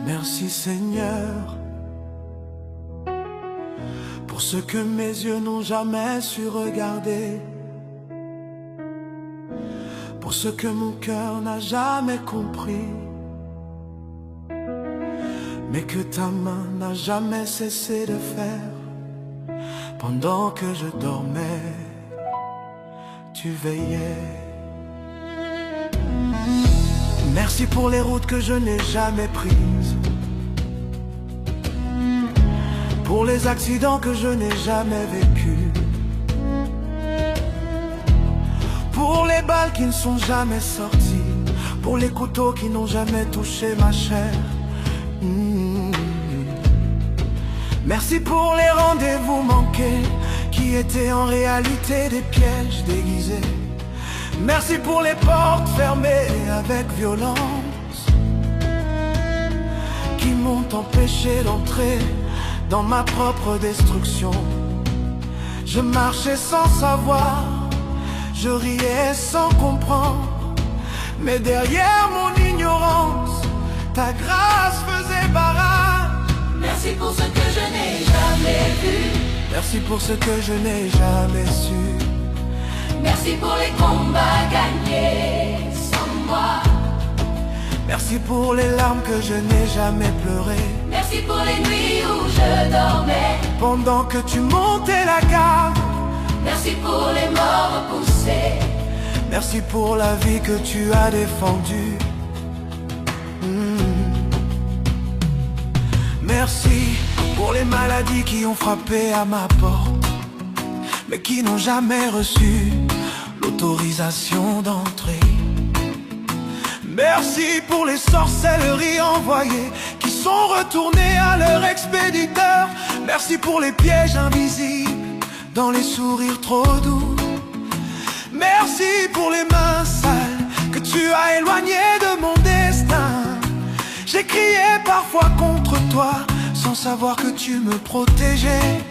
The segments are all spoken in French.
Merci Seigneur pour ce que mes yeux n'ont jamais su regarder, pour ce que mon cœur n'a jamais compris, mais que ta main n'a jamais cessé de faire. Pendant que je dormais, tu veillais. Merci pour les routes que je n'ai jamais prises, pour les accidents que je n'ai jamais vécus, pour les balles qui ne sont jamais sorties, pour les couteaux qui n'ont jamais touché ma chair. Merci pour les rendez-vous manqués qui étaient en réalité des pièges déguisés. Merci pour les portes fermées avec violence qui m'ont empêché d'entrer dans ma propre destruction. Je marchais sans savoir, je riais sans comprendre, mais derrière mon ignorance, ta grâce faisait barrage. Merci pour ce que je n'ai jamais vu. Merci pour ce que je n'ai jamais su. Merci pour les combats gagnés sans moi. Merci pour les larmes que je n'ai jamais pleurées. Merci pour les nuits où je dormais pendant que tu montais la garde. Merci pour les morts repoussés. Merci pour la vie que tu as défendue. Merci pour les maladies qui ont frappé à ma porte, mais qui n'ont jamais reçu l'autorisation d'entrer. Merci pour les sorcelleries envoyées qui sont retournées à leur expéditeur. Merci pour les pièges invisibles dans les sourires trop doux. Merci pour les mains sales que tu as éloignées de mon destin. J'ai crié parfois contre toi sans savoir que tu me protégeais.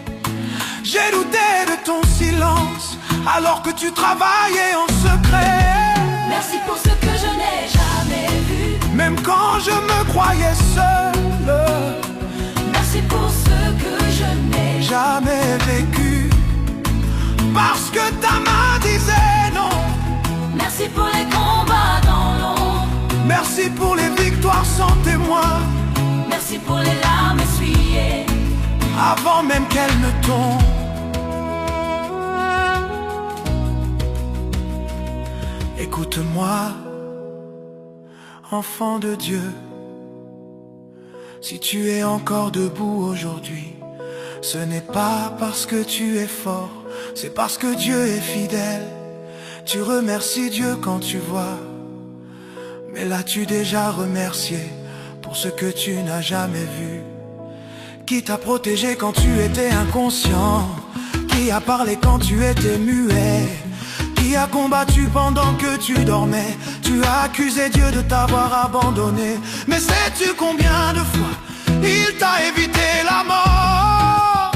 J'ai douté de ton silence alors que tu travaillais en secret. Merci pour ce que je n'ai jamais vu, même quand je me croyais seul. Merci pour ce que je n'ai jamais vécu, parce que ta main disait non. Merci pour les combats dans l'ombre. Merci pour les victoires sans témoin. Merci pour les larmes essuyées avant même qu'elles ne tombent. Écoute-moi, enfant de Dieu. Si tu es encore debout aujourd'hui, ce n'est pas parce que tu es fort, c'est parce que Dieu est fidèle. Tu remercies Dieu quand tu vois, mais l'as-tu déjà remercié pour ce que tu n'as jamais vu? Qui t'a protégé quand tu étais inconscient? Qui a parlé quand tu étais muet? Qui a combattu pendant que tu dormais? Tu as accusé Dieu de t'avoir abandonné, mais sais-tu combien de fois il t'a évité la mort?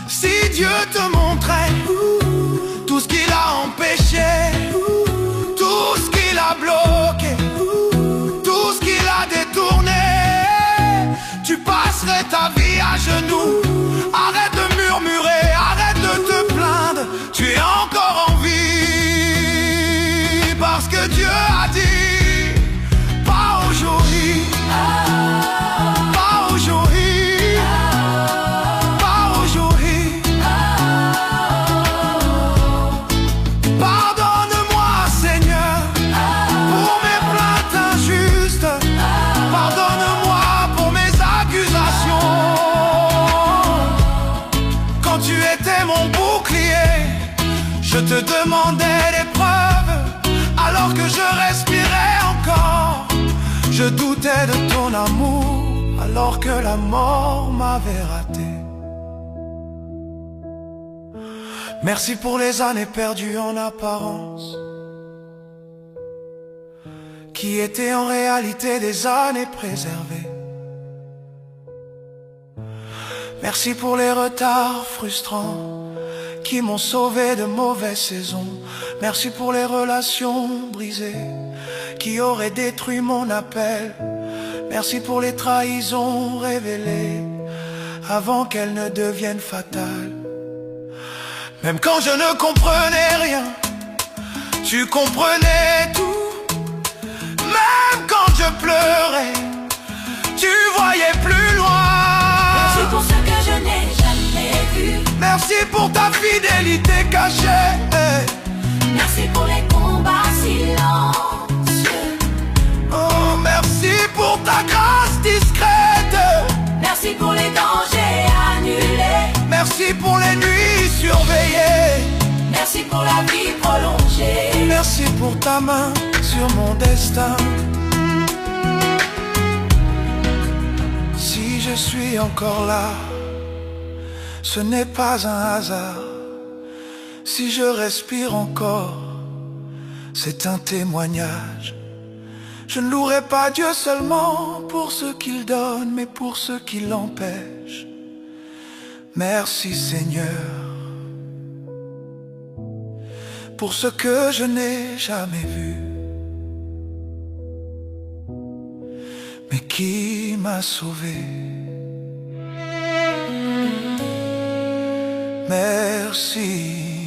Si Dieu te montrait tout ce qu'il a empêché, tout ce qu'il a bloqué, tout ce qu'il a détourné, tu passerais ta vie à genoux. Arrête de murmurer, arrête de te plaindre, tu es encore en vie. Parce que Dieu a dit, pas aujourd'hui, pas aujourd'hui, pas aujourd'hui. Pardonne-moi Seigneur pour mes plaintes injustes. Pardonne-moi pour mes accusations. Quand tu étais mon bouclier, je te demandais des preuves. Alors que je respirais encore, je doutais de ton amour, alors que la mort m'avait raté. Merci pour les années perdues en apparence, qui étaient en réalité des années préservées. Merci pour les retards frustrants qui m'ont sauvé de mauvaises saisons. Merci pour les relations brisées qui auraient détruit mon appel. Merci pour les trahisons révélées avant qu'elles ne deviennent fatales. Même quand je ne comprenais rien, tu comprenais tout. Même quand je pleurais, tu voyais plus loin. Merci pour ce que je n'ai jamais vu. Merci pour ta fidélité cachée. Merci pour les combats silencieux. Oh, merci pour ta grâce discrète. Merci pour les dangers annulés. Merci pour les nuits surveillées. Merci pour la vie prolongée. Merci pour ta main sur mon destin. Si je suis encore là, ce n'est pas un hasard. Si je respire encore, c'est un témoignage. Je ne louerai pas Dieu seulement pour ce qu'il donne, mais pour ce qui l'empêche. Merci Seigneur, pour ce que je n'ai jamais vu, mais qui m'a sauvé. Merci.